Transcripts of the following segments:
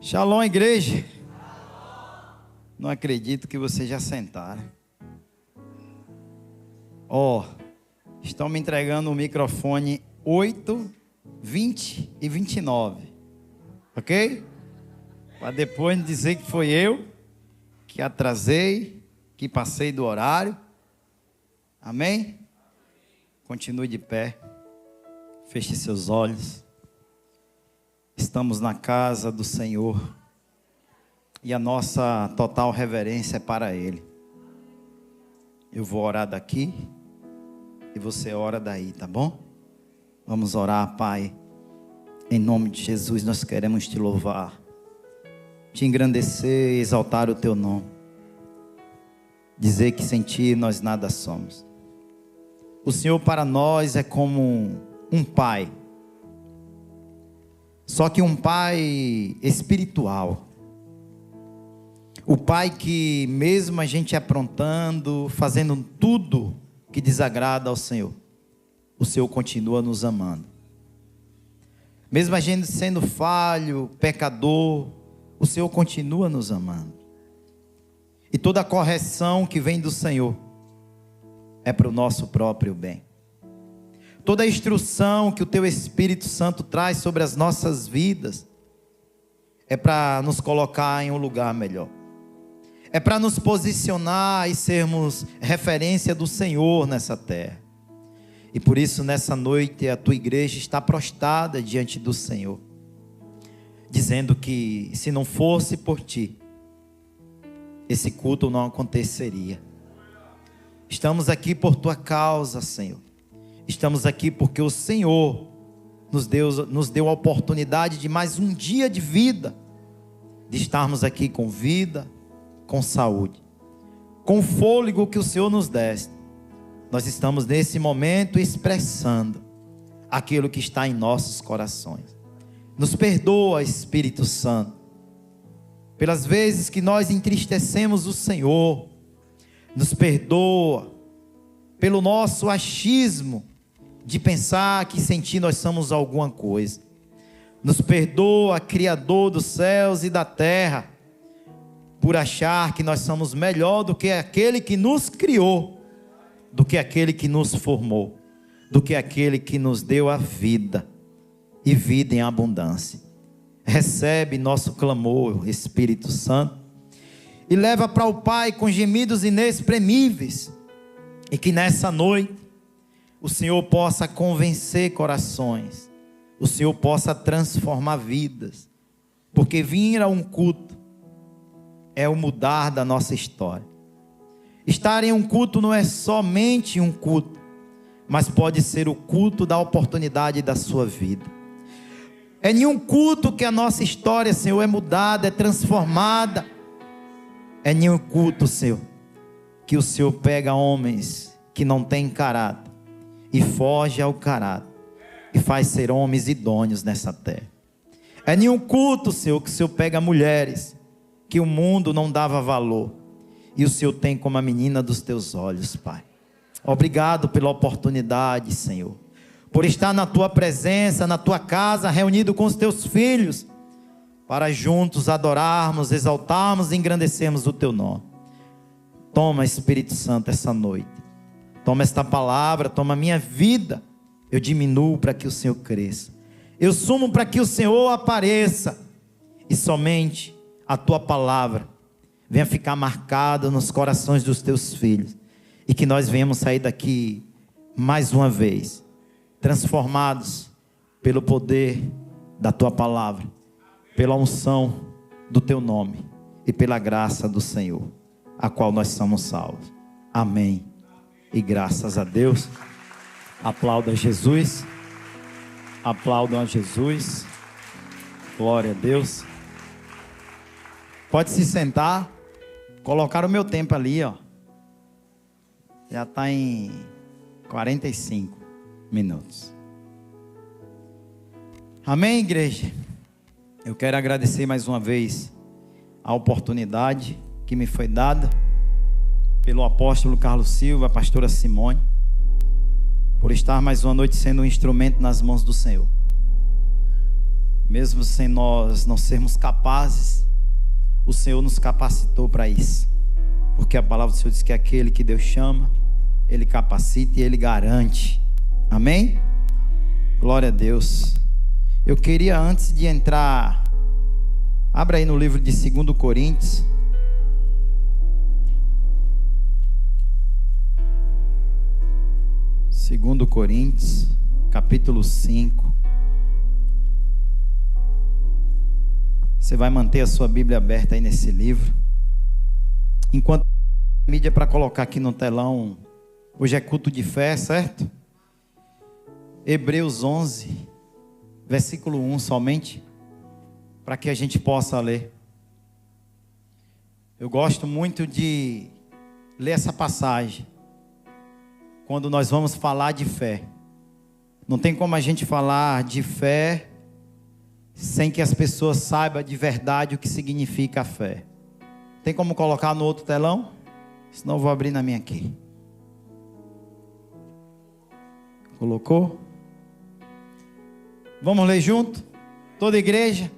Shalom, igreja. Não acredito que vocês já sentaram. Estão me entregando o microfone 8, 20 e 29. Ok? Para depois dizer que foi eu que atrasei, que passei do horário. Amém? Continue de pé. Feche seus olhos. Estamos na casa do Senhor e a nossa total reverência é para Ele. Eu vou orar daqui e você ora daí, tá bom? Vamos orar, Pai. Em nome de Jesus nós queremos te louvar, te engrandecer e exaltar o teu nome. Dizer que sem ti nós nada somos. O Senhor para nós é como um pai. Só que um pai espiritual. O pai que mesmo a gente aprontando, fazendo tudo que desagrada ao Senhor, o Senhor continua nos amando. Mesmo a gente sendo falho, pecador, o Senhor continua nos amando. E toda a correção que vem do Senhor é para o nosso próprio bem. Toda a instrução que o Teu Espírito Santo traz sobre as nossas vidas é para nos colocar em um lugar melhor. É para nos posicionar e sermos referência do Senhor nessa terra. E por isso nessa noite a Tua igreja está prostrada diante do Senhor, dizendo que se não fosse por Ti, esse culto não aconteceria. Estamos aqui por Tua causa, Senhor. Estamos aqui porque o Senhor nos deu a oportunidade de mais um dia de vida, de estarmos aqui com vida, com saúde, com o fôlego que o Senhor nos deste. Nós estamos nesse momento expressando aquilo que está em nossos corações. Nos perdoa, Espírito Santo, pelas vezes que nós entristecemos o Senhor. Nos perdoa pelo nosso achismo de pensar que sem Ti nós somos alguma coisa. Nos perdoa, Criador dos céus e da terra, por achar que nós somos melhor do que aquele que nos criou, do que aquele que nos formou, do que aquele que nos deu a vida, e vida em abundância. Recebe nosso clamor, Espírito Santo, e leva para o Pai com gemidos inexprimíveis, e que nessa noite o Senhor possa convencer corações, o Senhor possa transformar vidas, porque vir a um culto é o mudar da nossa história. Estar em um culto não é somente um culto, mas pode ser o culto da oportunidade da sua vida. É em um culto que a nossa história, Senhor, é mudada, é transformada. É em um culto, Senhor, que o Senhor pega homens que não têm caráter e foge ao caráter e faz ser homens idôneos nessa terra. É em um culto, Senhor, que o Senhor pega mulheres que o mundo não dava valor e o Senhor tem como a menina dos teus olhos, Pai. Obrigado pela oportunidade, Senhor, por estar na Tua presença, na Tua casa, reunido com os Teus filhos, para juntos adorarmos, exaltarmos e engrandecermos o Teu nome. Toma, Espírito Santo, essa noite. Toma esta palavra, toma a minha vida. Eu diminuo para que o Senhor cresça. Eu sumo para que o Senhor apareça. E somente a Tua palavra venha ficar marcada nos corações dos Teus filhos. E que nós venhamos sair daqui mais uma vez, transformados pelo poder da Tua palavra, pela unção do Teu nome e pela graça do Senhor, a qual nós somos salvos. Amém. E graças a Deus. Aplauda Jesus. Aplaudam a Jesus. Glória a Deus. Pode se sentar. Colocar o meu tempo ali, ó. Já está em 45 minutos. Amém, igreja? Eu quero agradecer mais uma vez a oportunidade que me foi dada pelo apóstolo Carlos Silva, a pastora Simone, por estar mais uma noite sendo um instrumento nas mãos do Senhor. Mesmo sem nós não sermos capazes, o Senhor nos capacitou para isso. Porque a palavra do Senhor diz que aquele que Deus chama, Ele capacita e Ele garante. Amém? Glória a Deus. Eu queria, antes de entrar, abra aí no livro de 2 Coríntios. Segundo Coríntios, capítulo 5. Você vai manter a sua Bíblia aberta aí nesse livro. Enquanto a mídia para colocar aqui no telão, hoje é culto de fé, certo? Hebreus 11, versículo 1 somente, para que a gente possa ler. Eu gosto muito de ler essa passagem quando nós vamos falar de fé. Não tem como a gente falar de fé sem que as pessoas saibam de verdade o que significa a fé. Tem como colocar no outro telão? Senão eu vou abrir na minha aqui. Colocou? Vamos ler junto? Toda a igreja?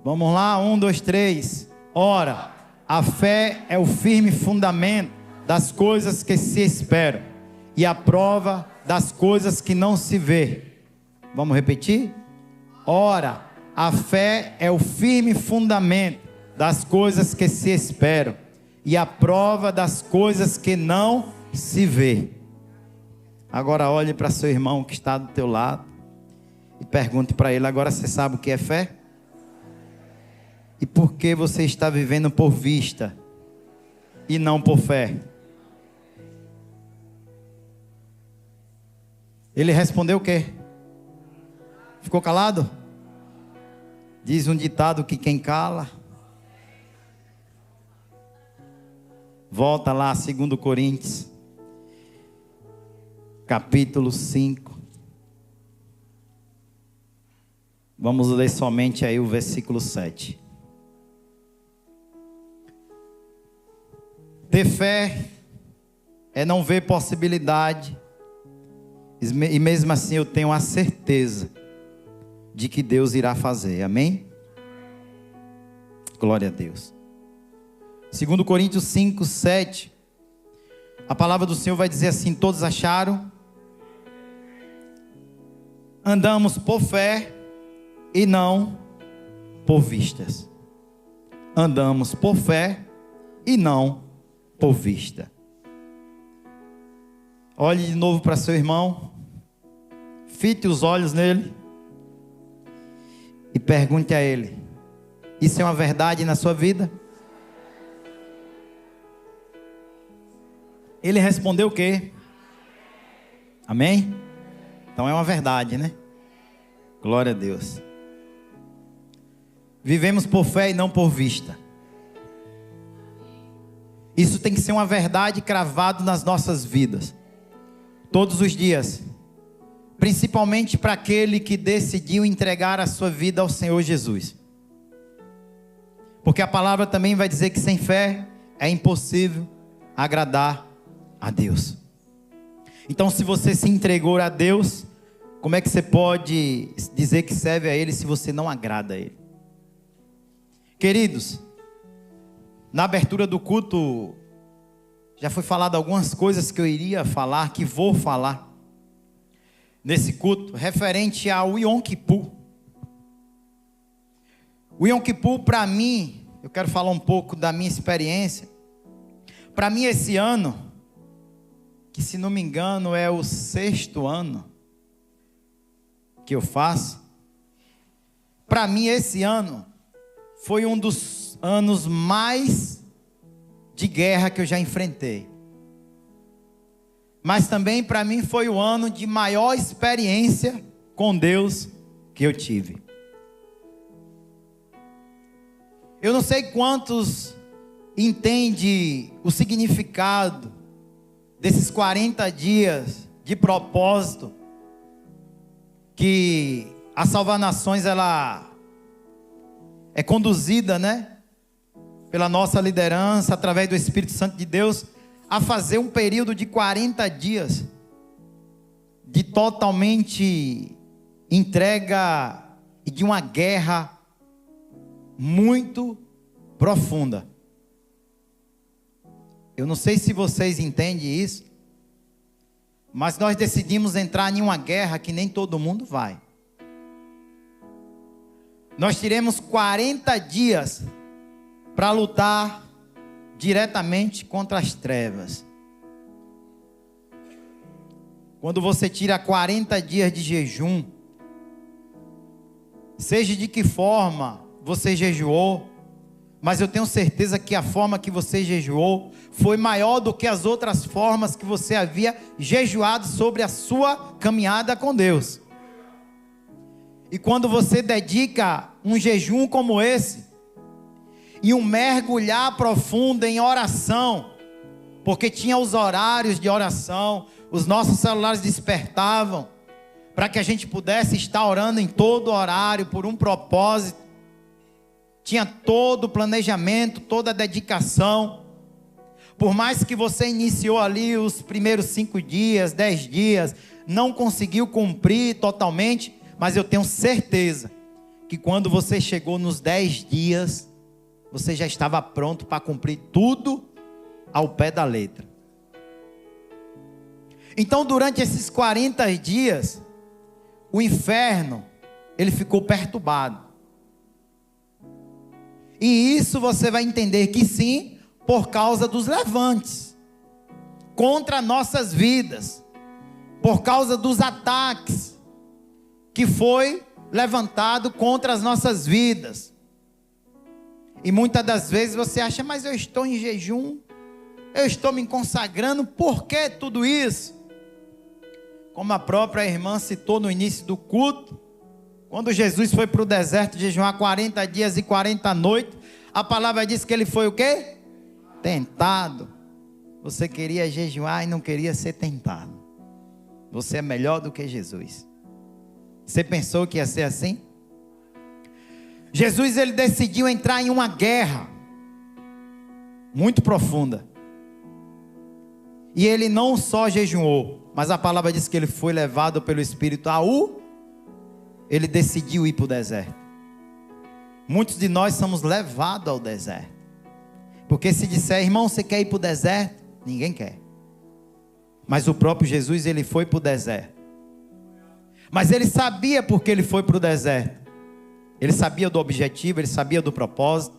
Vamos lá, 1, 2, 3. Ora, a fé é o firme fundamento das coisas que se esperam e a prova das coisas que não se vê. Vamos repetir? Ora, a fé é o firme fundamento das coisas que se esperam e a prova das coisas que não se vê. Agora olhe para seu irmão que está do teu lado e pergunte para ele: agora você sabe o que é fé? E por que você está vivendo por vista e não por fé? Ele respondeu o quê? Ficou calado? Diz um ditado que quem cala. Volta lá, 2 Coríntios, capítulo 5. Vamos ler somente aí o versículo 7. Ter fé é não ver possibilidade, e mesmo assim eu tenho a certeza de que Deus irá fazer. Amém? Glória a Deus. 2 Coríntios 5, 7. A palavra do Senhor vai dizer assim: todos acharam? Andamos por fé e não por vistas. Andamos por fé e não por vista. Olhe de novo para seu irmão, fite os olhos nele e pergunte a ele: isso é uma verdade na sua vida? Ele respondeu o quê? Amém? Então é uma verdade, né? Glória a Deus. Vivemos por fé e não por vista. Isso tem que ser uma verdade cravada nas nossas vidas, todos os dias. Principalmente para aquele que decidiu entregar a sua vida ao Senhor Jesus. Porque a palavra também vai dizer que sem fé é impossível agradar a Deus. Então, se você se entregou a Deus, como é que você pode dizer que serve a Ele se você não agrada a Ele? Queridos, na abertura do culto já foi falado algumas coisas que eu iria falar, que vou falar nesse culto, referente ao Yom Kippur. O Yom Kippur, para mim, eu quero falar um pouco da minha experiência. Para mim, esse ano, que se não me engano é o 6º ano que eu faço, para mim esse ano foi um dos anos mais de guerra que eu já enfrentei. Mas também para mim foi o ano de maior experiência com Deus que eu tive. Eu não sei quantos entendem o significado desses 40 dias de propósito que a Salvar Nações ela é conduzida, né, pela nossa liderança, através do Espírito Santo de Deus, a fazer um período de 40 dias de totalmente entrega e de uma guerra muito profunda. Eu não sei se vocês entendem isso, mas nós decidimos entrar em uma guerra que nem todo mundo vai. Nós teremos 40 dias para lutar diretamente contra as trevas. Quando você tira 40 dias de jejum, seja de que forma você jejuou, mas eu tenho certeza que a forma que você jejuou foi maior do que as outras formas que você havia jejuado sobre a sua caminhada com Deus. E quando você dedica um jejum como esse, e um mergulhar profundo em oração, porque tinha os horários de oração, os nossos celulares despertavam, para que a gente pudesse estar orando em todo horário, por um propósito. Tinha todo o planejamento, toda a dedicação. Por mais que você iniciou ali os primeiros 5 dias, 10 dias, não conseguiu cumprir totalmente, mas eu tenho certeza que quando você chegou nos 10 dias, você já estava pronto para cumprir tudo ao pé da letra. Então, durante esses 40 dias, o inferno, ele ficou perturbado. E isso você vai entender que sim, por causa dos levantes contra nossas vidas, por causa dos ataques que foi levantado contra as nossas vidas. E muitas das vezes você acha, mas eu estou em jejum, eu estou me consagrando, por que tudo isso? Como a própria irmã citou no início do culto, quando Jesus foi para o deserto jejuar 40 dias e 40 noites, a palavra diz que ele foi o quê? Tentado. Você queria jejuar e não queria ser tentado. Você é melhor do que Jesus. Você pensou que ia ser assim? Jesus, ele decidiu entrar em uma guerra muito profunda. E ele não só jejuou, mas a palavra diz que ele foi levado pelo Espírito ele decidiu ir para o deserto. Muitos de nós somos levados ao deserto. Porque se disser, irmão, você quer ir para o deserto? Ninguém quer. Mas o próprio Jesus, ele foi para o deserto. Mas ele sabia porque ele foi para o deserto. Ele sabia do objetivo, ele sabia do propósito.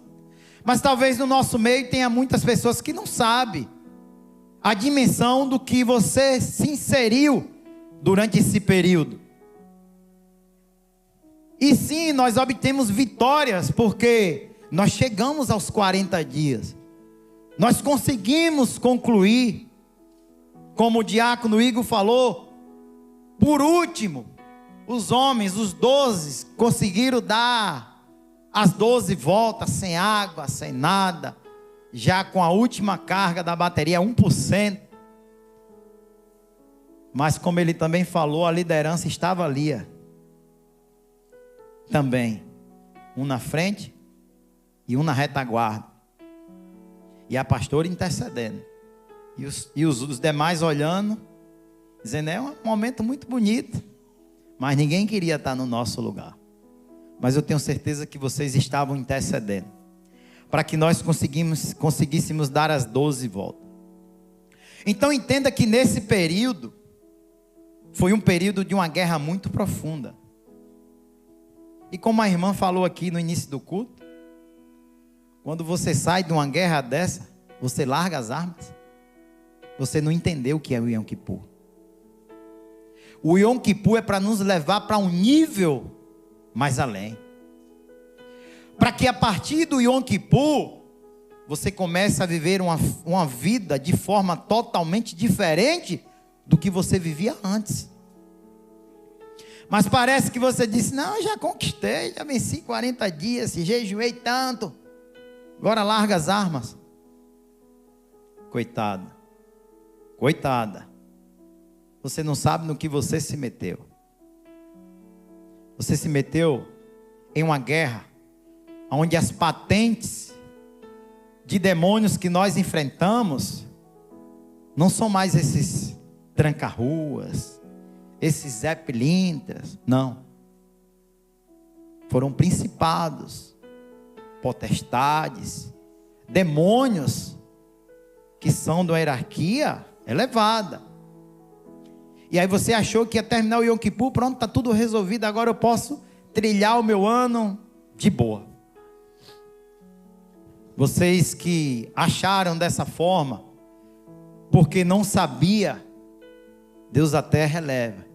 Mas talvez no nosso meio tenha muitas pessoas que não sabem a dimensão do que você se inseriu durante esse período. E sim, nós obtemos vitórias, porque nós chegamos aos 40 dias. Nós conseguimos concluir, como o diácono Igor falou, por último, os homens, os 12, conseguiram dar as 12 voltas, sem água, sem nada, já com a última carga da bateria, 1%. Mas como ele também falou, a liderança estava ali, também, um na frente e um na retaguarda, e a pastora intercedendo, e os demais olhando, dizendo, é um momento muito bonito, mas ninguém queria estar no nosso lugar. Mas eu tenho certeza que vocês estavam intercedendo, para que nós conseguíssemos dar as 12 voltas. Então entenda que nesse período, foi um período de uma guerra muito profunda. E como a irmã falou aqui no início do culto, quando você sai de uma guerra dessa, você larga as armas. Você não entendeu o que é o Yom Kippur. O Yom Kippur é para nos levar para um nível mais além. Para que a partir do Yom Kippur, você comece a viver uma vida de forma totalmente diferente do que você vivia antes. Mas parece que você disse, não, eu já conquistei, já venci 40 dias, jejuei tanto, agora larga as armas. Coitado, coitada, você não sabe no que você se meteu. Você se meteu em uma guerra, onde as patentes de demônios que nós enfrentamos, não são mais esses tranca-ruas, esses Zé Pilintras, não. foram principados, potestades, demônios, que são de uma hierarquia elevada. E aí você achou que ia terminar o Yom Kippur, pronto, está tudo resolvido, agora eu posso trilhar o meu ano de boa. Vocês que acharam dessa forma, porque não sabia, Deus até releva.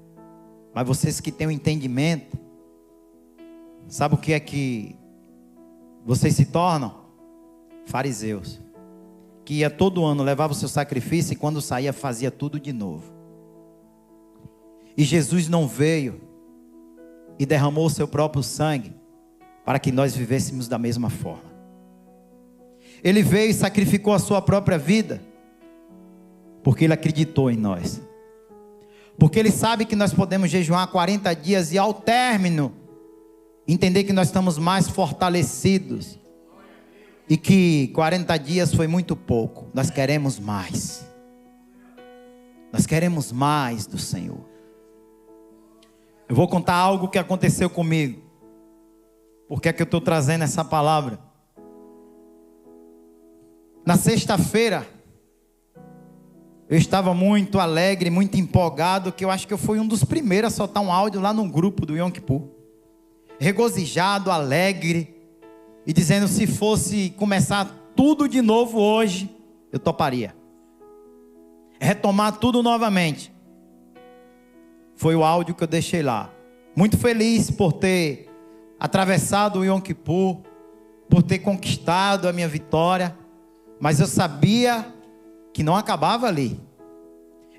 Mas vocês que têm o entendimento, sabe o que é que vocês se tornam? Fariseus. Que ia todo ano, levava o seu sacrifício e quando saía fazia tudo de novo. E Jesus não veio e derramou o seu próprio sangue para que nós vivêssemos da mesma forma. Ele veio e sacrificou a sua própria vida porque ele acreditou em nós. Porque ele sabe que nós podemos jejuar 40 dias e ao término entender que nós estamos mais fortalecidos. E que 40 dias foi muito pouco. Nós queremos mais. Nós queremos mais do Senhor. Eu vou contar algo que aconteceu comigo. Por que é que eu estou trazendo essa palavra? Na sexta-feira, eu estava muito alegre, muito empolgado, que eu acho que eu fui um dos primeiros a soltar um áudio lá no grupo do Yom Kippur. Regozijado, alegre, e dizendo, se fosse começar tudo de novo hoje, eu toparia. Retomar tudo novamente. Foi o áudio que eu deixei lá. Muito feliz por ter atravessado o Yom Kippur, por ter conquistado a minha vitória, mas eu sabia que não acabava ali.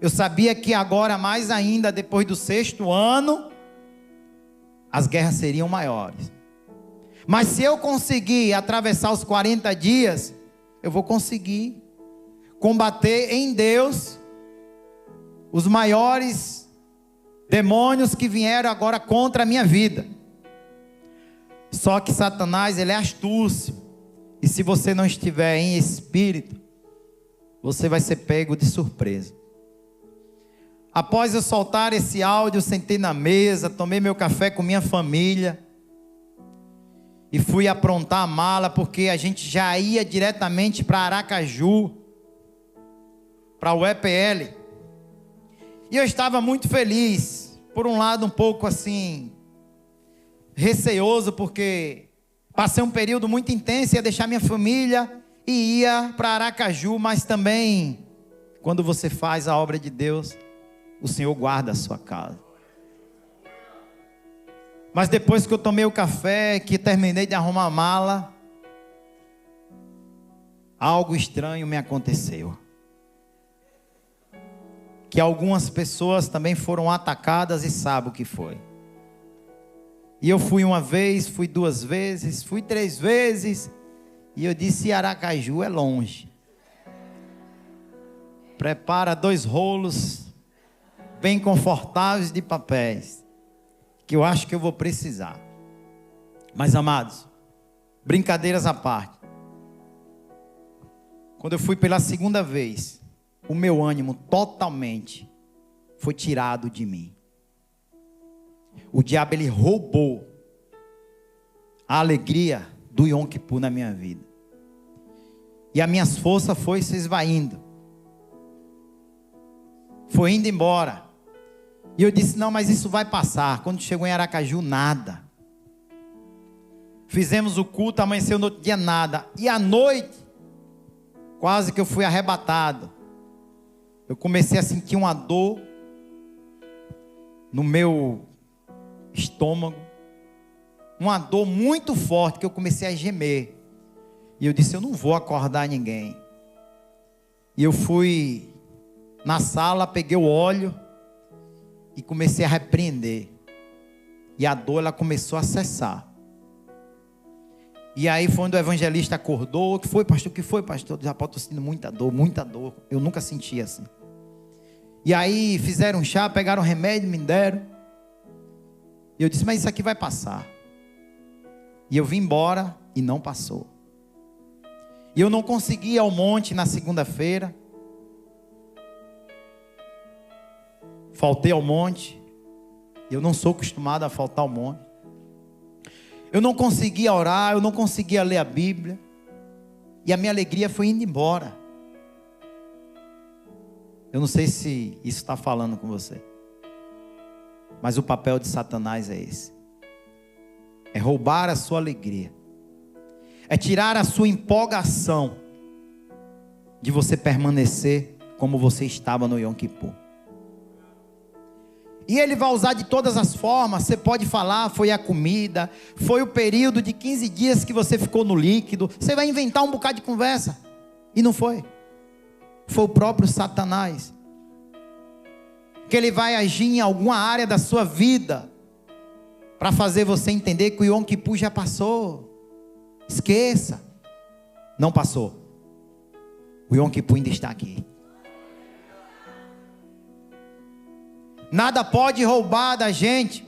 Eu sabia que agora, mais ainda, depois do 6º ano, as guerras seriam maiores. Mas se eu conseguir atravessar os 40 dias, eu vou conseguir combater em Deus os maiores demônios que vieram agora contra a minha vida. Só que Satanás, ele é astúcio. E se você não estiver em espírito, você vai ser pego de surpresa. Após eu soltar esse áudio, eu sentei na mesa, tomei meu café com minha família e fui aprontar a mala, porque a gente já ia diretamente para Aracaju, para o EPL. E eu estava muito feliz, por um lado um pouco assim, receoso, porque passei um período muito intenso, ia deixar minha família e ia para Aracaju, mas também, quando você faz a obra de Deus, o Senhor guarda a sua casa. Mas depois que eu tomei o café, que terminei de arrumar a mala, algo estranho me aconteceu. Que algumas pessoas também foram atacadas e sabem o que foi. E eu fui uma vez, fui 2 vezes, fui 3 vezes. E eu disse, Aracaju é longe. Prepara 2 rolos bem confortáveis de papéis, que eu acho que eu vou precisar. Mas amados, brincadeiras à parte, quando eu fui pela 2ª vez, o meu ânimo totalmente foi tirado de mim. O diabo, ele roubou a alegria do Yom Kippur na minha vida. E as minhas forças foi se esvaindo. Foi indo embora. E eu disse, não, mas isso vai passar. Quando chegou em Aracaju, nada. Fizemos o culto, amanheceu no outro dia, nada. E à noite, quase que eu fui arrebatado. Eu comecei a sentir uma dor no meu estômago. Uma dor muito forte, que eu comecei a gemer. E eu disse, eu não vou acordar ninguém. E eu fui na sala, peguei o óleo e comecei a repreender. E a dor, ela começou a cessar. E aí foi onde o evangelista acordou. O que foi, pastor? O que foi, pastor? Já estou sentindo muita dor, muita dor. Eu nunca senti assim. E aí fizeram um chá, pegaram um remédio, me deram. E eu disse, mas isso aqui vai passar. E eu vim embora e não passou. E eu não consegui ir ao monte na segunda-feira. Faltei ao monte. Eu não sou acostumado a faltar ao monte. Eu não conseguia orar, eu não conseguia ler a Bíblia. E a minha alegria foi indo embora. Eu não sei se isso está falando com você. Mas o papel de Satanás é esse. É roubar a sua alegria. É tirar a sua empolgação de você permanecer como você estava no Yom Kippur. E ele vai usar de todas as formas. Você pode falar, foi a comida, foi o período de 15 dias que você ficou no líquido. Você vai inventar um bocado de conversa. E não foi. Foi o próprio Satanás. Que ele vai agir em alguma área da sua vida para fazer você entender que o Yom Kippur já passou. Esqueça. Não passou. O Yom Kippur ainda está aqui. Nada pode roubar da gente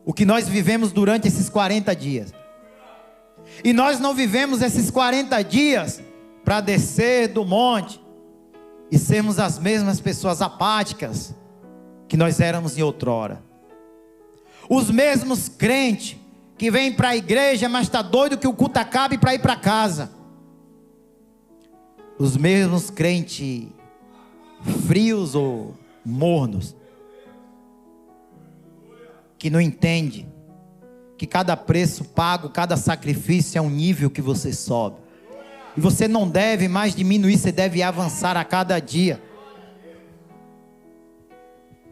o que nós vivemos durante esses 40 dias. E nós não vivemos esses 40 dias para descer do monte e sermos as mesmas pessoas apáticas que nós éramos em outrora. Os mesmos crentes que vêm para a igreja, mas está doido que o culto acabe para ir para casa. Os mesmos crentes frios ou mornos, que não entende que cada preço pago, cada sacrifício é um nível que você sobe. E você não deve mais diminuir, você deve avançar a cada dia.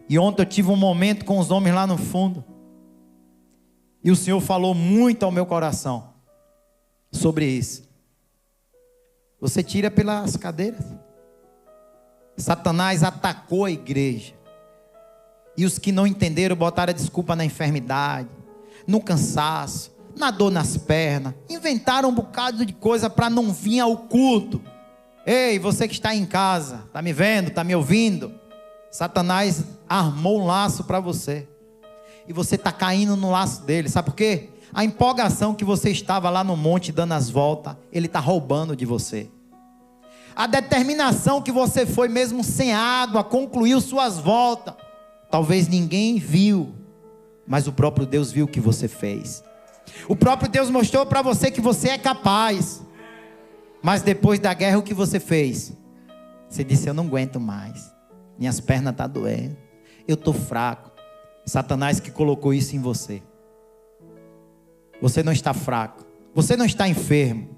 E ontem eu tive um momento com os homens lá no fundo. E o Senhor falou muito ao meu coração sobre isso. Você tira pelas cadeiras. Satanás atacou a igreja. E os que não entenderam botaram a desculpa na enfermidade, no cansaço, na dor nas pernas. Inventaram um bocado de coisa para não vir ao culto. Ei, você que está em casa, está me vendo, está me ouvindo? Satanás armou um laço para você. E você está caindo no laço dele. Sabe por quê? A empolgação que você estava lá no monte dando as voltas, ele está roubando de você. A determinação que você foi mesmo sem água, concluiu suas voltas. Talvez ninguém viu, mas o próprio Deus viu o que você fez. O próprio Deus mostrou para você que você é capaz. Mas depois da guerra, o que você fez? Você disse, eu não aguento mais. Minhas pernas estão doendo. Eu estou fraco. Satanás que colocou isso em você. Você não está fraco. Você não está enfermo.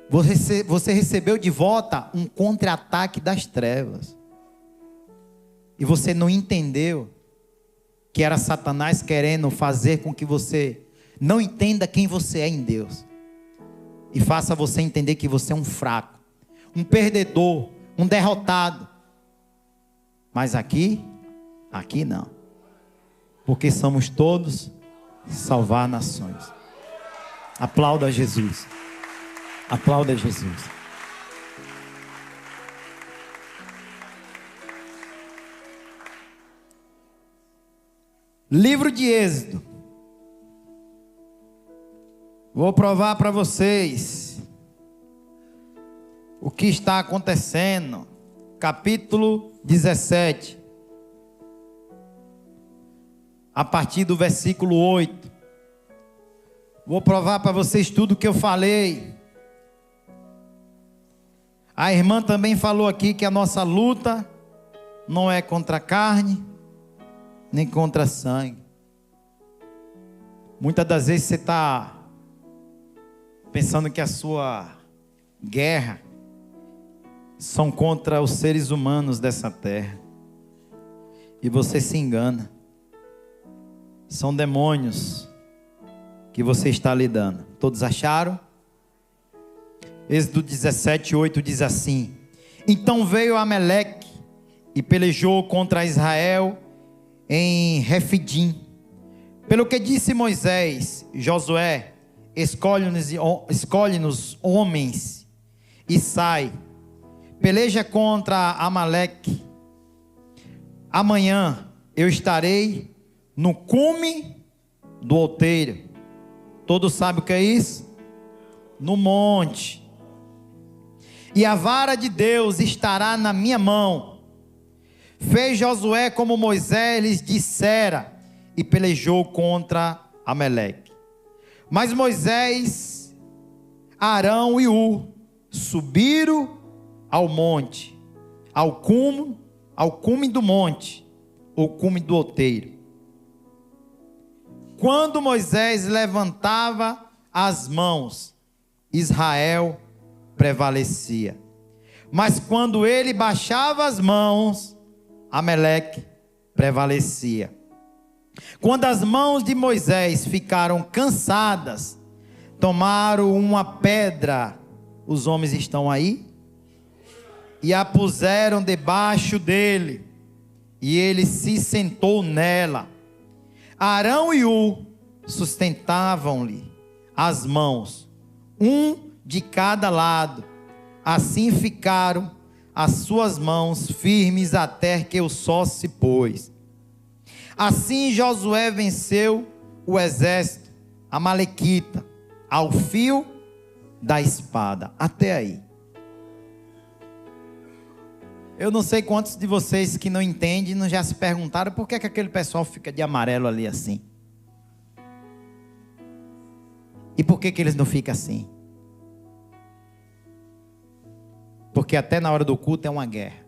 Você recebeu de volta um contra-ataque das trevas. E você não entendeu que era Satanás querendo fazer com que você não entenda quem você é em Deus. E faça você entender que você é um fraco, um perdedor, um derrotado. Mas aqui não. Porque somos todos salvar nações. Aplauda Jesus. Aplauda Jesus. Livro de Êxodo. Vou provar para vocês o que está acontecendo. Capítulo 17. A partir do versículo 8. Vou provar para vocês tudo o que eu falei. A irmã também falou aqui que a nossa luta não é contra a carne, nem contra sangue. Muitas das vezes você está pensando que a sua guerra são contra os seres humanos dessa terra. E você se engana. São demônios que você está lidando. Todos acharam? Êxodo 17, 8 diz assim: Então veio Amaleque e pelejou contra Israel em Refidim. Pelo que disse Moisés: Josué, escolhe-nos homens e sai, peleja contra Amaleque. Amanhã eu estarei no cume do outeiro. Todos sabem o que é isso? No monte. E a vara de Deus estará na minha mão. Fez Josué como Moisés lhes dissera, e pelejou contra Amaleque. Mas Moisés, Arão e subiram ao monte, ao cume do monte, ou cume do outeiro. Quando Moisés levantava as mãos, Israel prevalecia. Mas quando ele baixava as mãos, Amaleque prevalecia. Quando as mãos de Moisés ficaram cansadas, tomaram uma pedra, os homens estão aí, e a puseram debaixo dele, e ele se sentou nela. Arão e sustentavam-lhe as mãos, um de cada lado. Assim ficaram as suas mãos firmes até que o sol se pôs. Assim Josué venceu o exército amalequita ao fio da espada. Até aí. Eu não sei quantos de vocês que não entendem, não já se perguntaram por que aquele pessoal fica de amarelo ali assim. E por que eles não ficam assim? Porque até na hora do culto é uma guerra.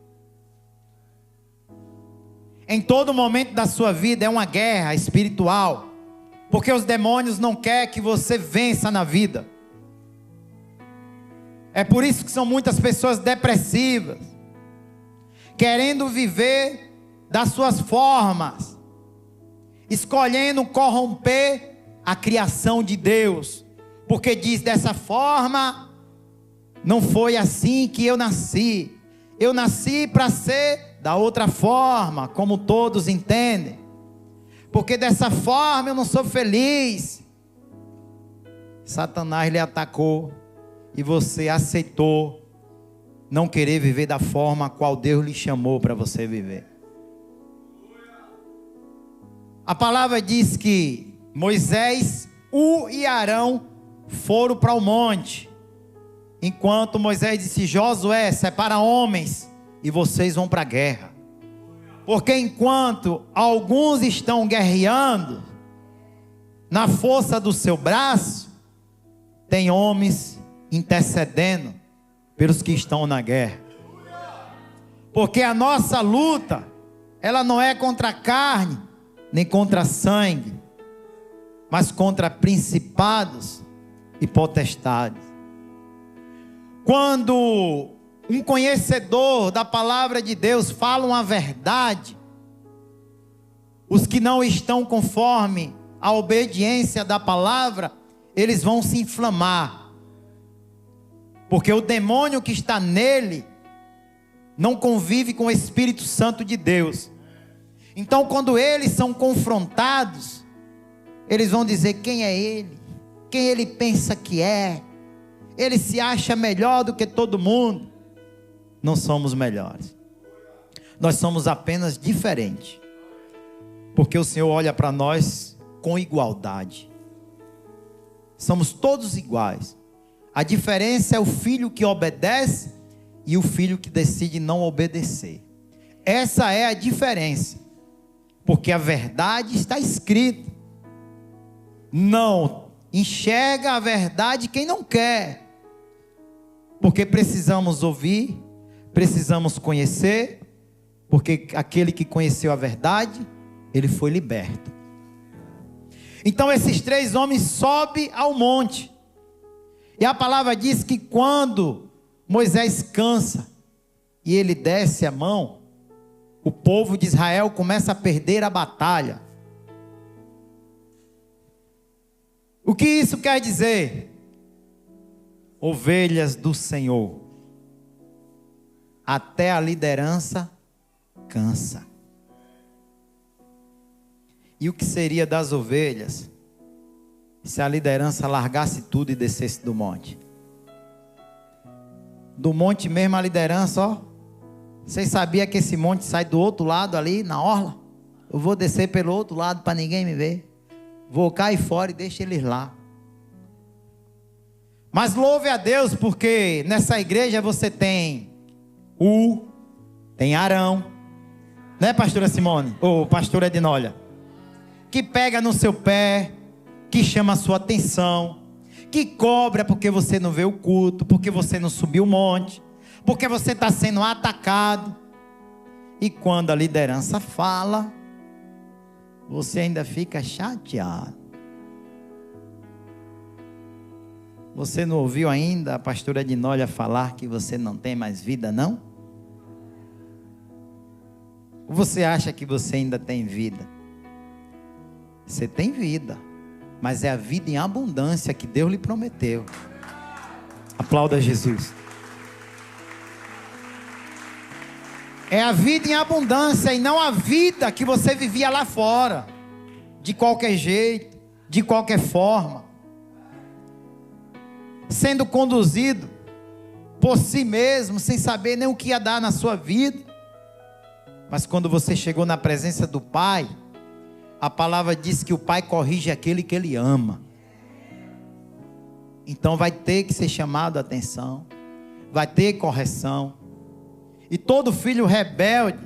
Em todo momento da sua vida é uma guerra espiritual. Porque os demônios não querem que você vença na vida. É por isso que são muitas pessoas depressivas, querendo viver das suas formas, escolhendo corromper a criação de Deus. Porque diz, dessa forma, não foi assim que eu nasci. Eu nasci para ser da outra forma, como todos entendem. Porque dessa forma eu não sou feliz. Satanás lhe atacou e você aceitou não querer viver da forma a qual Deus lhe chamou para você viver. A palavra diz que Moisés, e Arão foram para o monte. Enquanto Moisés disse, Josué, separa homens e vocês vão para a guerra. Porque enquanto alguns estão guerreando, na força do seu braço, tem homens intercedendo pelos que estão na guerra. Porque a nossa luta, ela não é contra a carne, nem contra sangue, mas contra principados e potestades. Quando um conhecedor da palavra de Deus fala uma verdade, os que não estão conforme a obediência da palavra, eles vão se inflamar. Porque o demônio que está nele não convive com o Espírito Santo de Deus. Então, quando eles são confrontados, eles vão dizer quem é ele, quem ele pensa que é. Ele se acha melhor do que todo mundo. Não somos melhores. Nós somos apenas diferentes. Porque o Senhor olha para nós com igualdade. Somos todos iguais. A diferença é o filho que obedece e o filho que decide não obedecer. Essa é a diferença. Porque a verdade está escrita. Não enxerga a verdade quem não quer. Porque precisamos ouvir, precisamos conhecer, porque aquele que conheceu a verdade, ele foi liberto. Então esses três homens sobem ao monte. E a palavra diz que quando Moisés cansa e ele desce a mão, o povo de Israel começa a perder a batalha. O que isso quer dizer? Ovelhas do Senhor, até a liderança cansa. E o que seria das ovelhas se a liderança largasse tudo e descesse do monte? Do monte mesmo a liderança, ó. Vocês sabiam que esse monte sai do outro lado ali, na orla? Eu vou descer pelo outro lado para ninguém me ver. Vou cair fora e deixo eles lá. Mas louve a Deus, porque nessa igreja você tem tem Arão, né, pastora Simone? Ou pastora Ednólia? Que pega no seu pé, que chama a sua atenção, que cobra porque você não vê o culto, porque você não subiu o monte, porque você está sendo atacado. E quando a liderança fala, você ainda fica chateado. Você não ouviu ainda a pastora Dinólia falar que você não tem mais vida, não? Ou você acha que você ainda tem vida? Você tem vida, mas é a vida em abundância que Deus lhe prometeu. Aplauda Jesus. É a vida em abundância e não a vida que você vivia lá fora, de qualquer jeito, de qualquer forma, sendo conduzido por si mesmo, sem saber nem o que ia dar na sua vida. Mas quando você chegou na presença do Pai, a palavra diz que o Pai corrige aquele que Ele ama. Então vai ter que ser chamado a atenção, vai ter correção. E todo filho rebelde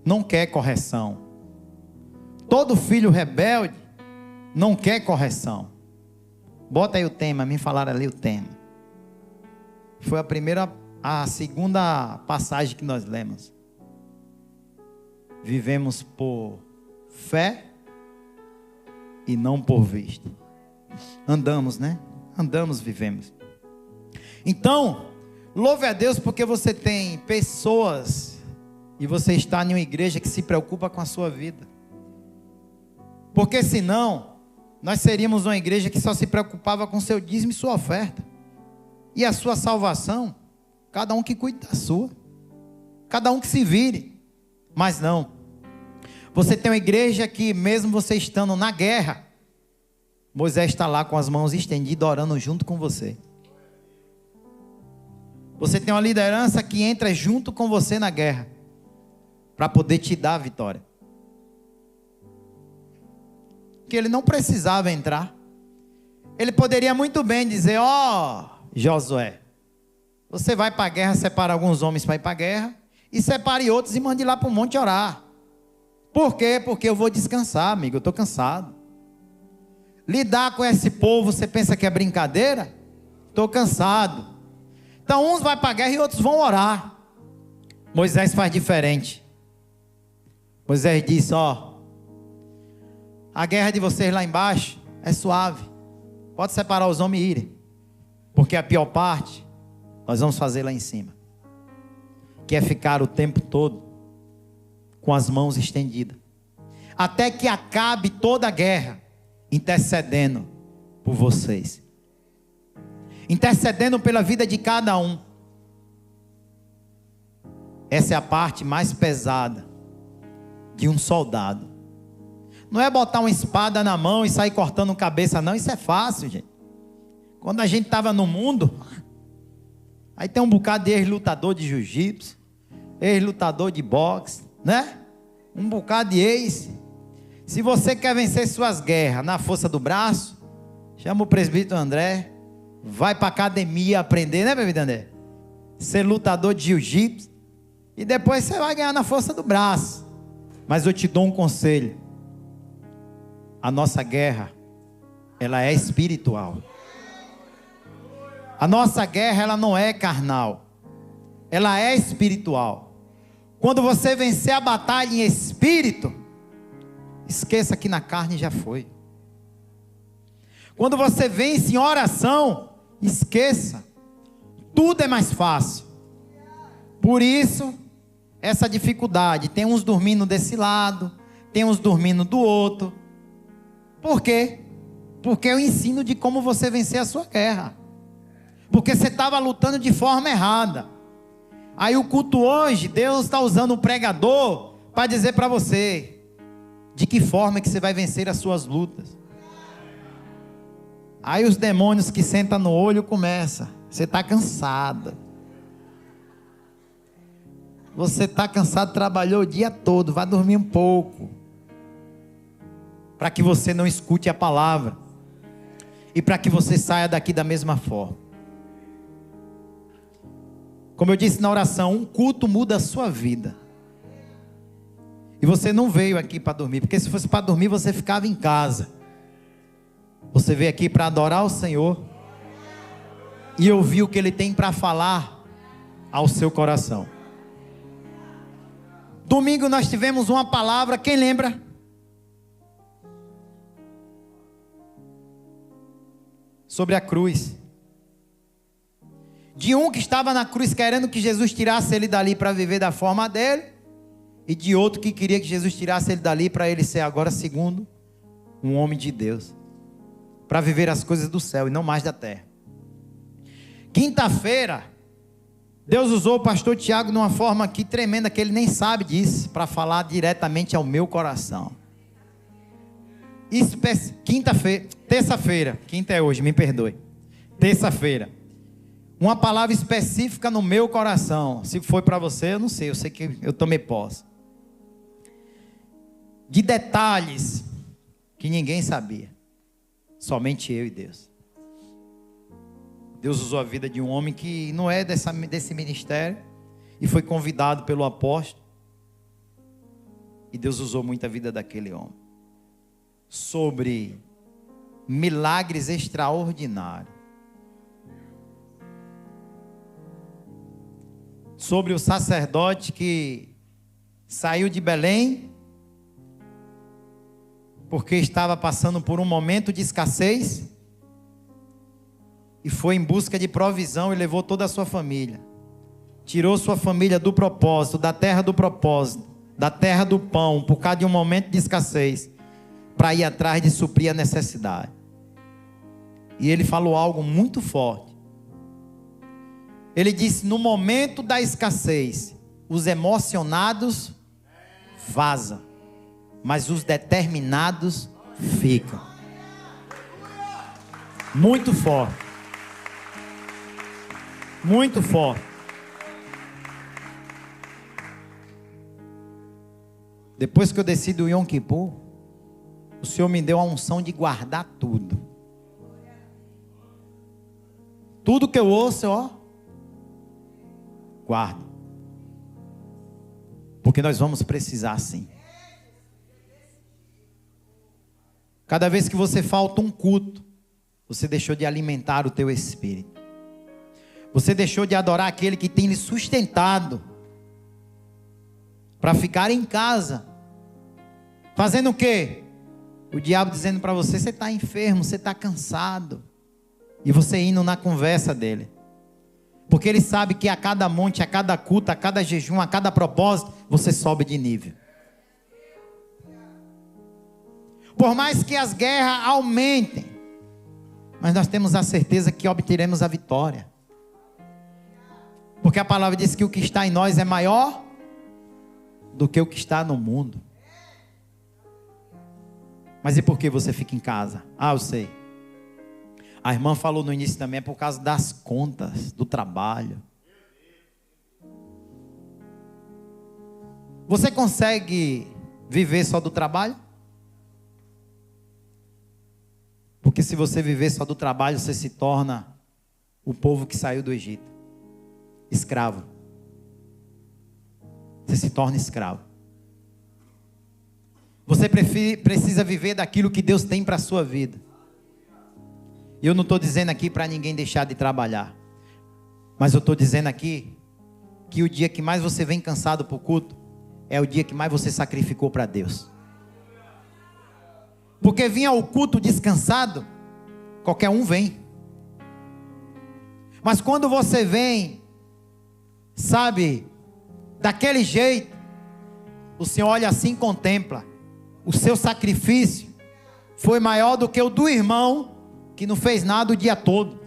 não quer correção. Todo filho rebelde não quer correção. Bota aí o tema, me falaram ali o tema. Foi a segunda passagem que nós lemos. Vivemos por fé e não por vista. Andamos, né? Andamos, vivemos. Então, louve a Deus porque você tem pessoas e você está em uma igreja que se preocupa com a sua vida. Porque senão, nós seríamos uma igreja que só se preocupava com seu dízimo e sua oferta. E a sua salvação, cada um que cuide da sua. Cada um que se vire. Mas não. Você tem uma igreja que mesmo você estando na guerra, Moisés está lá com as mãos estendidas, orando junto com você. Você tem uma liderança que entra junto com você na guerra, para poder te dar a vitória. Que ele não precisava entrar. Ele poderia muito bem dizer: ó, Josué, você vai para a guerra, separa alguns homens para ir para a guerra, e separe outros e mande lá para o monte orar. Por quê? Porque eu vou descansar, amigo, eu estou cansado. Lidar com esse povo, você pensa que é brincadeira? Estou cansado. Então uns vão para a guerra e outros vão orar. Moisés faz diferente. Moisés disse: ó, a guerra de vocês lá embaixo é suave. Pode separar os homens e irem. Porque a pior parte, nós vamos fazer lá em cima. Que é ficar o tempo todo com as mãos estendidas. Até que acabe toda a guerra, intercedendo por vocês. Intercedendo pela vida de cada um. Essa é a parte mais pesada de um soldado. Não é botar uma espada na mão e sair cortando cabeça, não. Isso é fácil, gente. Quando a gente estava no mundo, aí tem um bocado de ex-lutador de jiu-jitsu, ex-lutador de boxe, né? Um bocado de ex. Se você quer vencer suas guerras na força do braço, chama o presbítero André, vai para academia aprender, né, presbítero André? Ser lutador de jiu-jitsu, e depois você vai ganhar na força do braço. Mas eu te dou um conselho. A nossa guerra, ela é espiritual. A nossa guerra, ela não é carnal. Ela é espiritual. Quando você vencer a batalha em espírito, esqueça que na carne já foi. Quando você vence em oração, esqueça. Tudo é mais fácil. Por isso, essa dificuldade. Tem uns dormindo desse lado, tem uns dormindo do outro. Por quê? Porque eu ensino de como você vencer a sua guerra. Porque você estava lutando de forma errada. Aí o culto hoje, Deus está usando o pregador para dizer para você de que forma que você vai vencer as suas lutas. Aí os demônios que sentam no olho começam. Você está cansado. Você está cansado, trabalhou o dia todo, vai dormir um pouco. Para que você não escute a palavra. E para que você saia daqui da mesma forma. Como eu disse na oração, um culto muda a sua vida. E você não veio aqui para dormir, porque se fosse para dormir, você ficava em casa. Você veio aqui para adorar o Senhor e ouvir o que Ele tem para falar ao seu coração. Domingo nós tivemos uma palavra, quem lembra? Sobre a cruz. De um que estava na cruz querendo que Jesus tirasse ele dali para viver da forma dele, e de outro que queria que Jesus tirasse ele dali para ele ser agora segundo um homem de Deus, para viver as coisas do céu e não mais da terra. Quinta-feira, Deus usou o pastor Tiago de uma forma aqui tremenda, que ele nem sabe disso, para falar diretamente ao meu coração. Quinta-feira, terça-feira, quinta é hoje, me perdoe. Terça-feira, uma palavra específica no meu coração. Se foi para você, eu não sei, eu sei que eu tomei posse. De detalhes que ninguém sabia, somente eu e Deus. Deus usou a vida de um homem que não é desse ministério e foi convidado pelo apóstolo. E Deus usou muito a vida daquele homem. Sobre milagres extraordinários. Sobre o sacerdote que saiu de Belém porque estava passando por um momento de escassez e foi em busca de provisão e levou toda a sua família. Tirou sua família do propósito, da terra do propósito, da terra do pão, por causa de um momento de escassez, para ir atrás de suprir a necessidade. E ele falou algo muito forte. Ele disse: no momento da escassez, os emocionados vazam, mas os determinados ficam. Muito forte. Muito forte. Depois que eu desci do Yom Kippur, o Senhor me deu a unção de guardar tudo. Tudo que eu ouço, guardo. Porque nós vamos precisar sim. Cada vez que você falta um culto, você deixou de alimentar o teu espírito. Você deixou de adorar aquele que tem lhe sustentado para ficar em casa. Fazendo o quê? O diabo dizendo para você: você está enfermo, você está cansado. E você indo na conversa dele. Porque ele sabe que a cada monte, a cada culto, a cada jejum, a cada propósito, você sobe de nível. Por mais que as guerras aumentem, mas nós temos a certeza que obteremos a vitória. Porque a palavra diz que o que está em nós é maior do que o que está no mundo. Mas e por que você fica em casa? Eu sei. A irmã falou no início também, é por causa das contas, do trabalho. Você consegue viver só do trabalho? Porque se você viver só do trabalho, você se torna o povo que saiu do Egito. Escravo. Você se torna escravo. Você precisa viver daquilo que Deus tem para a sua vida. E eu não estou dizendo aqui para ninguém deixar de trabalhar. Mas eu estou dizendo aqui que o dia que mais você vem cansado para o culto é o dia que mais você sacrificou para Deus. Porque vir ao culto descansado, qualquer um vem. Mas quando você vem, sabe, daquele jeito, o Senhor olha assim e contempla. O seu sacrifício foi maior do que o do irmão que não fez nada o dia todo.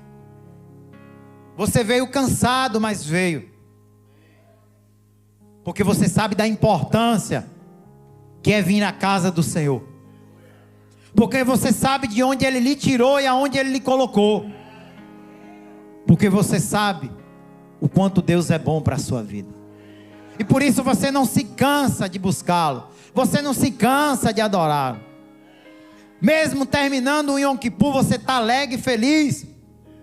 Você veio cansado, mas veio. Porque você sabe da importância que é vir na casa do Senhor. Porque você sabe de onde Ele lhe tirou e aonde Ele lhe colocou. Porque você sabe o quanto Deus é bom para a sua vida. E por isso você não se cansa de buscá-lo. Você não se cansa de adorá-lo. Mesmo terminando o Yom Kippur, você está alegre e feliz.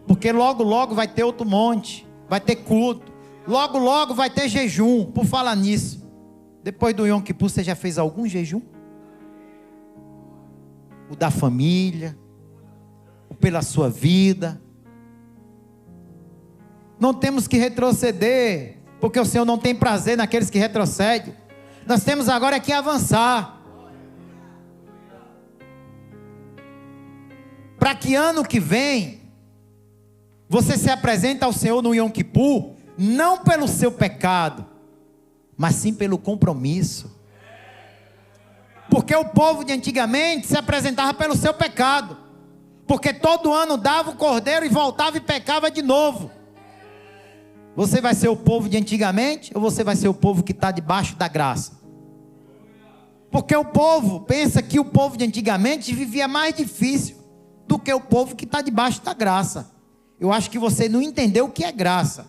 Porque logo, logo vai ter outro monte. Vai ter culto. Logo, logo vai ter jejum. Por falar nisso, depois do Yom Kippur, você já fez algum jejum? O da família, pela sua vida. Não temos que retroceder, porque o Senhor não tem prazer naqueles que retrocedem. Nós temos agora que avançar. Para que ano que vem, você se apresente ao Senhor no Yom Kippur, não pelo seu pecado, mas sim pelo compromisso. Porque o povo de antigamente se apresentava pelo seu pecado. Porque todo ano dava o cordeiro e voltava e pecava de novo. Você vai ser o povo de antigamente ou você vai ser o povo que está debaixo da graça? Porque o povo pensa que o povo de antigamente vivia mais difícil do que o povo que está debaixo da graça. Eu acho que você não entendeu o que é graça.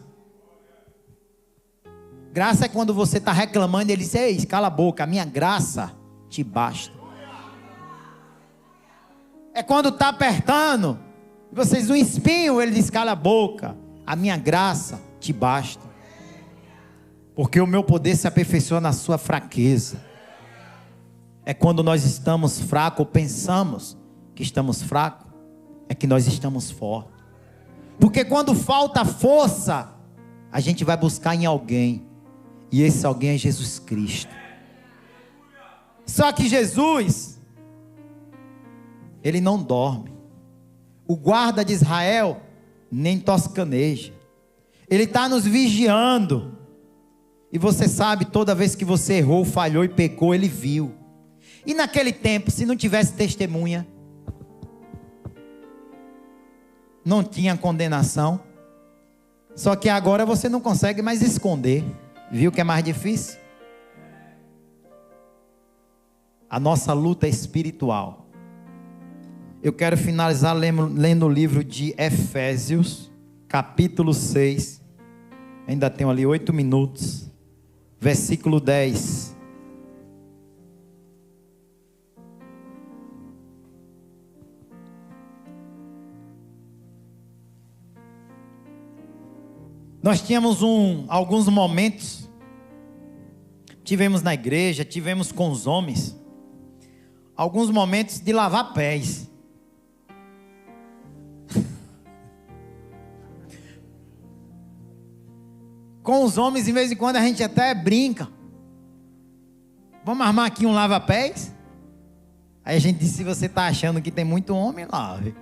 Graça é quando você está reclamando e ele diz: ei, cala a boca, a minha graça te basta. É quando está apertando, vocês um espinho, ele diz: cala a boca, a minha graça te basta. Porque o meu poder se aperfeiçoa na sua fraqueza. É quando nós estamos fracos, ou pensamos que estamos fracos, é que nós estamos fortes. Porque quando falta força, a gente vai buscar em alguém. E esse alguém é Jesus Cristo. Só que Jesus, ele não dorme. O guarda de Israel nem toscaneja. Ele está nos vigiando. E você sabe, toda vez que você errou, falhou e pecou, ele viu. E naquele tempo, se não tivesse testemunha, não tinha condenação. Só que agora você não consegue mais esconder. Viu que é mais difícil? A nossa luta é espiritual. Eu quero finalizar lendo o livro de Efésios, capítulo 6. Ainda tenho ali 8 minutos. Versículo 10. Nós tínhamos alguns momentos, tivemos na igreja, tivemos com os homens, alguns momentos de lavar pés. Com os homens, de vez em quando, a gente até brinca. Vamos armar aqui um lava-pés? Aí a gente diz: se você está achando que tem muito homem, lave.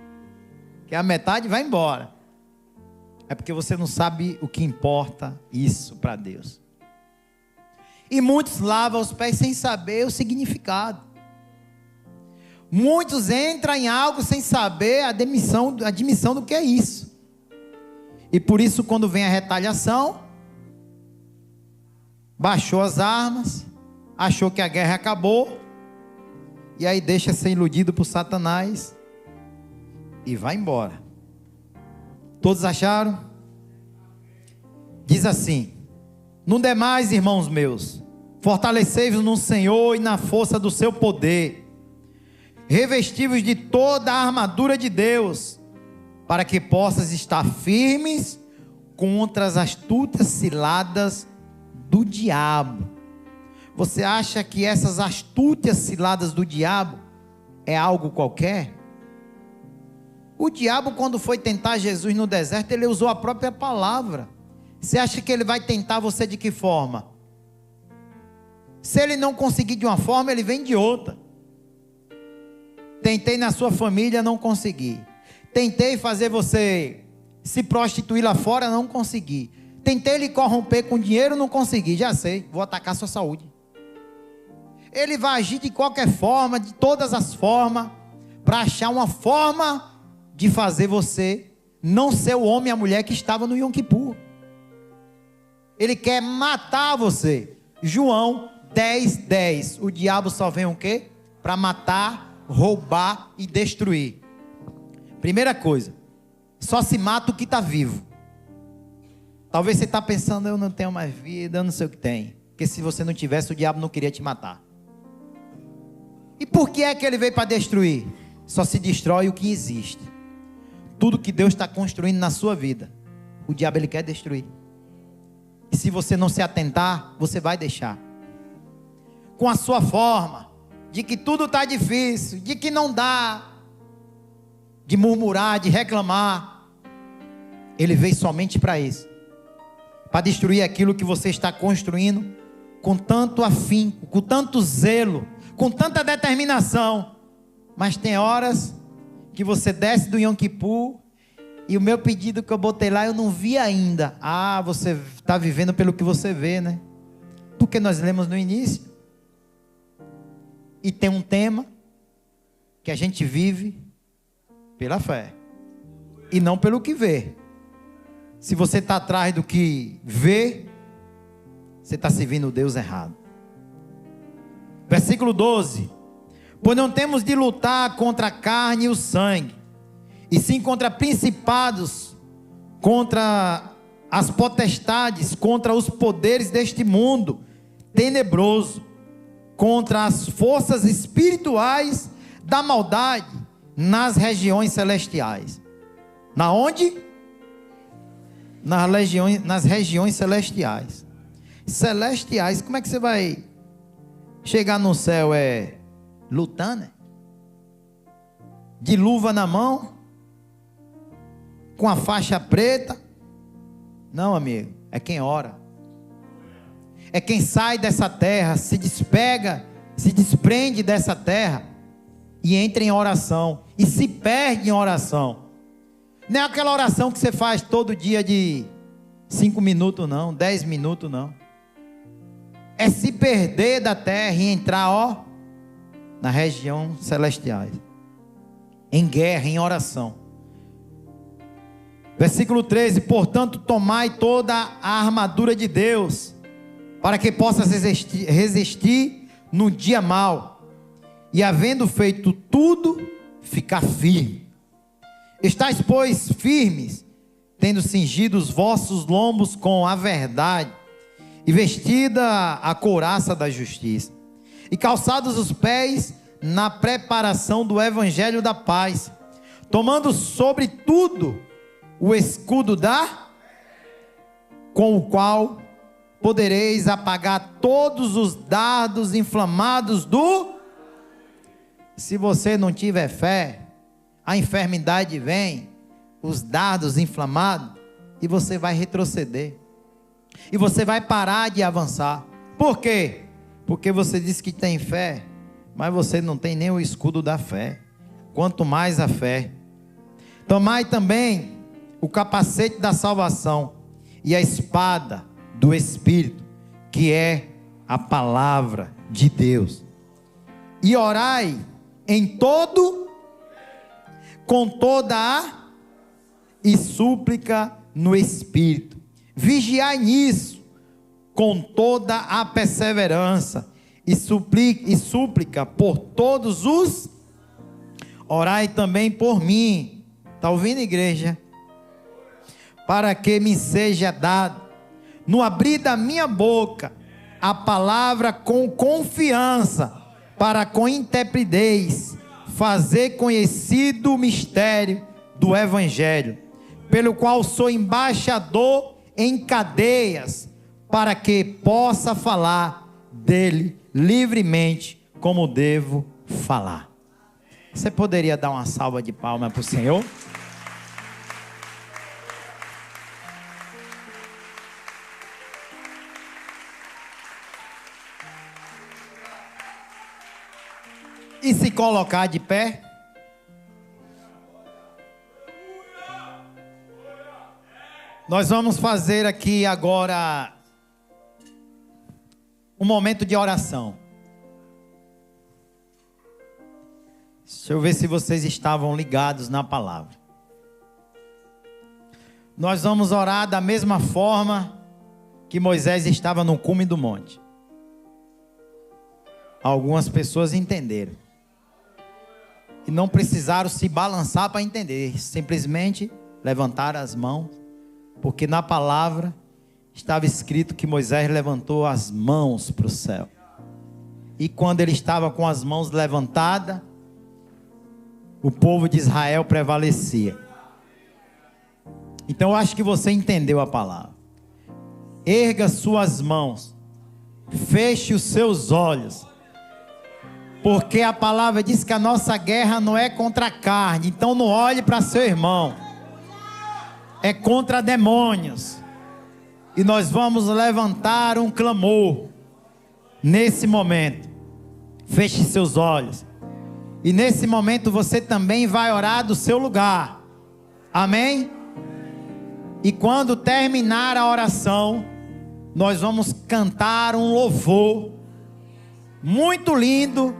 Que a metade vai embora. É porque você não sabe o que importa isso para Deus. E muitos lavam os pés sem saber o significado. Muitos entram em algo sem saber a dimensão do que é isso. E por isso, quando vem a retaliação, baixou as armas, achou que a guerra acabou, e aí deixa ser iludido por Satanás e vai embora. Todos acharam? Diz assim: no demais, irmãos meus, fortalecei-vos no Senhor e na força do seu poder, revesti-vos de toda a armadura de Deus, para que possas estar firmes contra as astutas ciladas do diabo. Você acha que essas astúcias ciladas do diabo é algo qualquer? O diabo, quando foi tentar Jesus no deserto, ele usou a própria palavra. Você acha que ele vai tentar você de que forma? Se ele não conseguir de uma forma, ele vem de outra. Tentei na sua família, não consegui. Tentei fazer você se prostituir lá fora, não consegui. Tentei lhe corromper com dinheiro, não consegui. Já sei, vou atacar sua saúde. Ele vai agir de qualquer forma, de todas as formas, para achar uma forma de fazer você não ser o homem e a mulher que estava no Yom Kippur. Ele quer matar você. João 10:10. O diabo só vem o quê? Para matar, roubar e destruir. Primeira coisa, só se mata o que está vivo. Talvez você está pensando: eu não tenho mais vida, eu não sei o que tem. Porque se você não tivesse, o diabo não queria te matar. E por que é que ele veio para destruir? Só se destrói o que existe. Tudo que Deus está construindo na sua vida, o diabo ele quer destruir. E se você não se atentar, você vai deixar. Com a sua forma, de que tudo está difícil, de que não dá, de murmurar, de reclamar. Ele veio somente para isso, para destruir aquilo que você está construindo com tanto afinco, com tanto zelo, com tanta determinação. Mas tem horas que você desce do Yom Kippur e o meu pedido que eu botei lá eu não vi ainda. Ah, você está vivendo pelo que você vê, né? Porque nós lemos no início. E tem um tema que a gente vive pela fé e não pelo que vê. Se você está atrás do que vê, você está servindo o Deus errado. Versículo 12: pois não temos de lutar contra a carne e o sangue, e sim contra principados, contra as potestades, contra os poderes deste mundo tenebroso, contra as forças espirituais da maldade nas regiões celestiais. Na onde? Nas regiões celestiais. Celestiais, como é que você vai chegar no céu? Lutando? De luva na mão? Com a faixa preta? Não, amigo, é quem ora. É quem sai dessa terra, se despega, se desprende dessa terra e entra em oração e se perde em oração. Não é aquela oração que você faz todo dia de 5 minutos não, 10 minutos não. É se perder da terra e entrar, na região celestiais, em guerra, em oração. Versículo 13: portanto tomai toda a armadura de Deus, para que possas resistir no dia mau, e havendo feito tudo, ficar firme. Estais, pois, firmes, tendo cingido os vossos lombos com a verdade, e vestida a couraça da justiça, e calçados os pés na preparação do evangelho da paz, tomando sobretudo o escudo com o qual podereis apagar todos os dardos inflamados Se você não tiver fé, a enfermidade vem, os dardos inflamados, e você vai retroceder, e você vai parar de avançar. Por quê? Porque você diz que tem fé, mas você não tem nem o escudo da fé, quanto mais a fé. Tomai também o capacete da salvação e a espada do Espírito, que é a palavra de Deus, e orai em todo, com toda a e súplica no Espírito, vigiai nisso com toda a perseverança e súplica por todos os. Orai também por mim. Está ouvindo, igreja? Para que me seja dado, no abrir da minha boca, a palavra com confiança, para com intrepidez fazer conhecido o mistério do evangelho, pelo qual sou embaixador em cadeias, para que possa falar dele livremente, como devo falar. Você poderia dar uma salva de palmas para o Senhor? E se colocar de pé? Nós vamos fazer aqui agora um momento de oração. Deixa eu ver se vocês estavam ligados na palavra. Nós vamos orar da mesma forma que Moisés estava no cume do monte. Algumas pessoas entenderam e não precisaram se balançar para entender, simplesmente levantaram as mãos, porque na palavra estava escrito que Moisés levantou as mãos para o céu, e quando ele estava com as mãos levantadas, o povo de Israel prevalecia. Então eu acho que você entendeu a palavra. Erga suas mãos, feche os seus olhos Porque a palavra diz que a nossa guerra não é contra a carne. Então não olhe para seu irmão. É contra demônios. E nós vamos levantar um clamor nesse momento. Feche seus olhos. E nesse momento você também vai orar do seu lugar. Amém? E quando terminar a oração, nós vamos cantar um louvor muito lindo,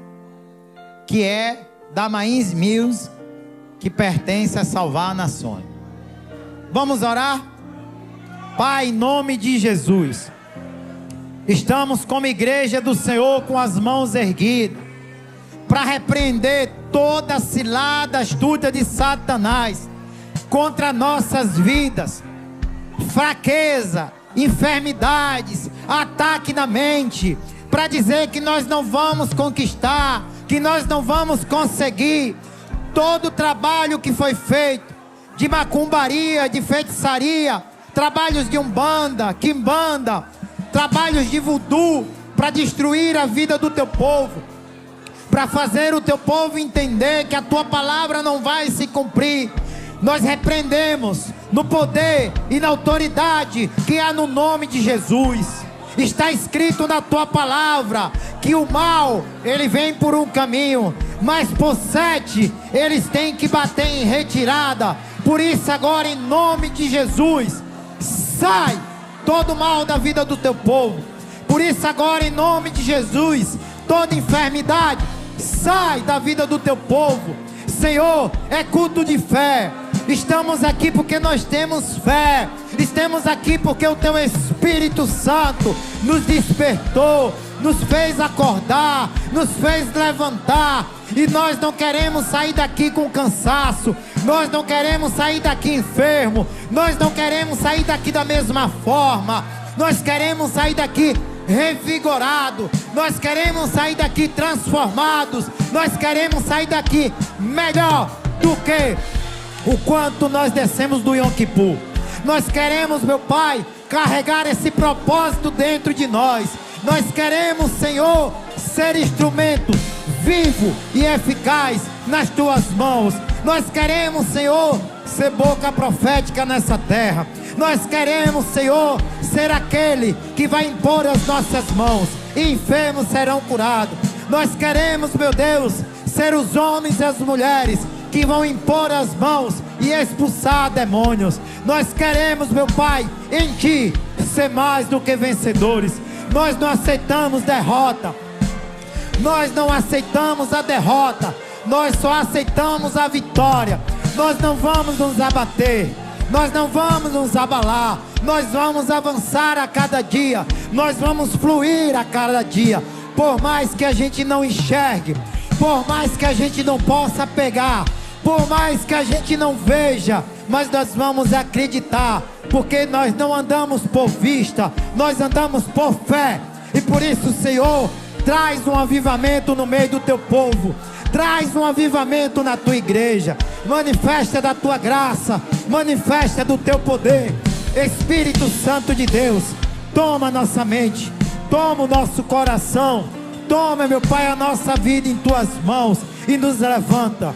que é da Mains Mills, que pertence a Salvar Nações. Vamos orar? Pai, em nome de Jesus, estamos como igreja do Senhor com as mãos erguidas, para repreender toda a cilada astuta de Satanás contra nossas vidas, fraqueza, enfermidades, ataque na mente, para dizer que nós não vamos conquistar, que nós não vamos conseguir. Todo o trabalho que foi feito de macumbaria, de feitiçaria, trabalhos de umbanda, quimbanda, trabalhos de voodoo, para destruir a vida do teu povo, para fazer o teu povo entender que a tua palavra não vai se cumprir. Nós repreendemos no poder e na autoridade que há no nome de Jesus. Está escrito na tua palavra que o mal, ele vem por um caminho, mas por 7 eles têm que bater em retirada. Por isso agora, em nome de Jesus, sai todo mal da vida do teu povo. Por isso agora, em nome de Jesus, toda enfermidade sai da vida do teu povo. Senhor, é culto de fé. Estamos aqui porque nós temos fé. Estamos aqui porque o teu Espírito Santo nos despertou, nos fez acordar, nos fez levantar. E nós não queremos sair daqui com cansaço. Nós não queremos sair daqui enfermo. Nós não queremos sair daqui da mesma forma. Nós queremos sair daqui revigorado. Nós queremos sair daqui transformados. Nós queremos sair daqui melhor do que o quanto nós descemos do Yom Kippur. Nós queremos, meu Pai, carregar esse propósito dentro de nós. Nós queremos, Senhor, ser instrumento vivo e eficaz nas tuas mãos. Nós queremos, Senhor, ser boca profética nessa terra. Nós queremos, Senhor, ser aquele que vai impor as nossas mãos e enfermos serão curados. Nós queremos, meu Deus, ser os homens e as mulheres que vão impor as mãos e expulsar demônios. Nós queremos, meu Pai, em Ti ser mais do que vencedores. Nós não aceitamos derrota. Nós não aceitamos a derrota. Nós só aceitamos a vitória. Nós não vamos nos abater. Nós não vamos nos abalar. Nós vamos avançar a cada dia. Nós vamos fluir a cada dia. Por mais que a gente não enxergue, por mais que a gente não possa pegar, por mais que a gente não veja, mas nós vamos acreditar, porque nós não andamos por vista, nós andamos por fé. E por isso, Senhor, traz um avivamento no meio do teu povo. Traz um avivamento na tua igreja. Manifesta da tua graça, manifesta do teu poder. Espírito Santo de Deus, toma nossa mente, toma o nosso coração, toma, meu Pai, a nossa vida em tuas mãos e nos levanta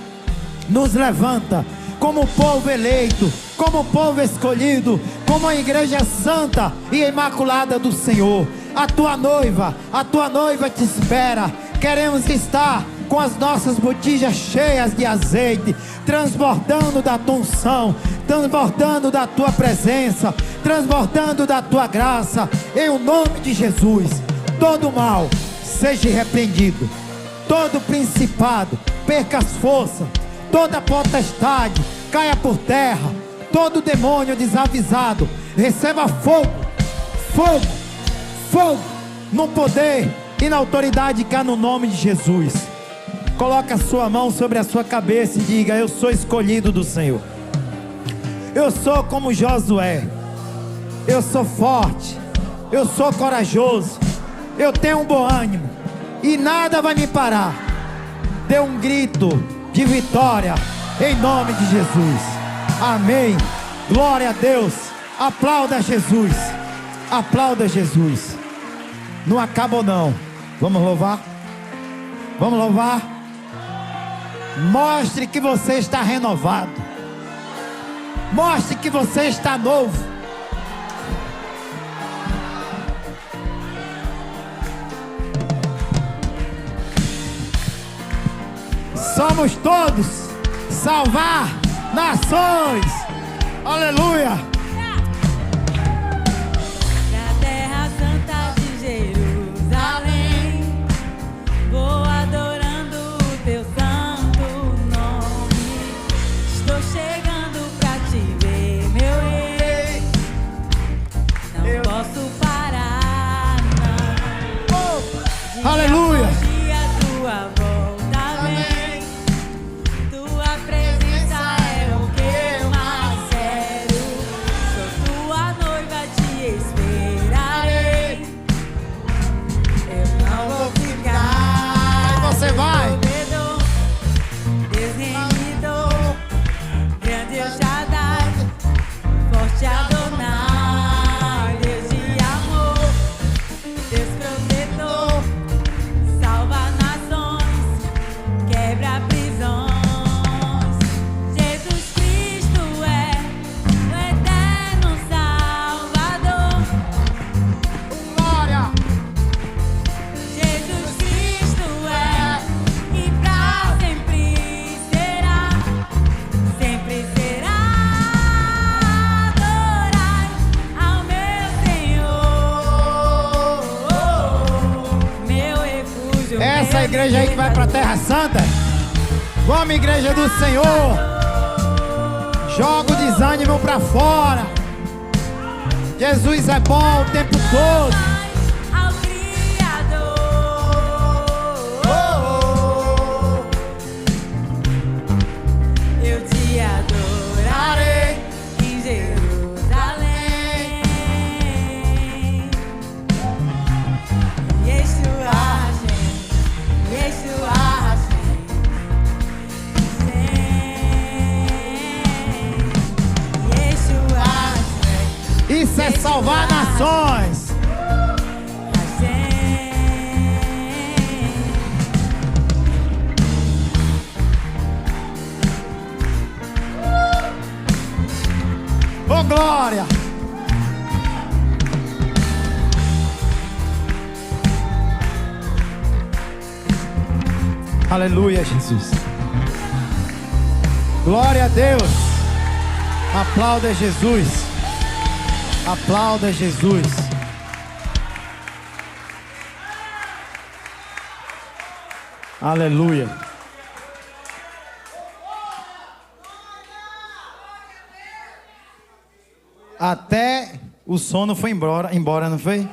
como povo eleito, como povo escolhido, como a igreja santa e imaculada do Senhor. A tua noiva te espera. Queremos estar com as nossas botijas cheias de azeite, transbordando da tua unção, transbordando da tua presença, transbordando da tua graça. Em o nome de Jesus, todo mal seja repreendido, todo principado perca as forças, toda potestade caia por terra, todo demônio desavisado receba fogo, no poder e na autoridade que há no nome de Jesus. Coloca a sua mão sobre a sua cabeça e diga: eu sou escolhido do Senhor. Eu sou como Josué. Eu sou forte. Eu sou corajoso. Eu tenho um bom ânimo e nada vai me parar. Dê um grito de vitória em nome de Jesus. Amém. Glória a Deus. Aplauda Jesus. Aplauda Jesus. Não acabou não. Vamos louvar? Vamos louvar. Mostre que você está renovado. Mostre que você está novo. Somos todos salvar nações. Aleluia. Na terra santa de Jerusalém, vou adorando o teu santo nome. Estou chegando pra te ver, meu rei. Não posso parar, não. Aleluia. Dia tua volta vem. Tua presença é o que eu mais quero. Sou tua noiva, te esperarei. Eu não vou ficar. Aí você vai. Provedor, Deus remidor, grande El Shaddai, forte Adonai, Deus de amor, Deus protetor, salva nações, quebra prisões. Jesus Cristo é o eterno Salvador. Glória. Jesus Cristo é e pra sempre será. Sempre será. Adorai ao meu Senhor, meu refúgio. Essa meu igreja aí que vai para a Terra Santa. Vamos, igreja do Senhor. Joga o desânimo para fora. Jesus é bom o tempo todo. Ao Criador. Eu te adorarei em Jerusalém. Yeshua Hashem, Yeshua Hashem, Yeshua Hashem, Isso é salvar nações. Hashem. Oh, glória. Aleluia, Jesus. Glória a Deus. Aplauda Jesus. Aplauda Jesus. Aleluia. Até o sono foi embora, não foi?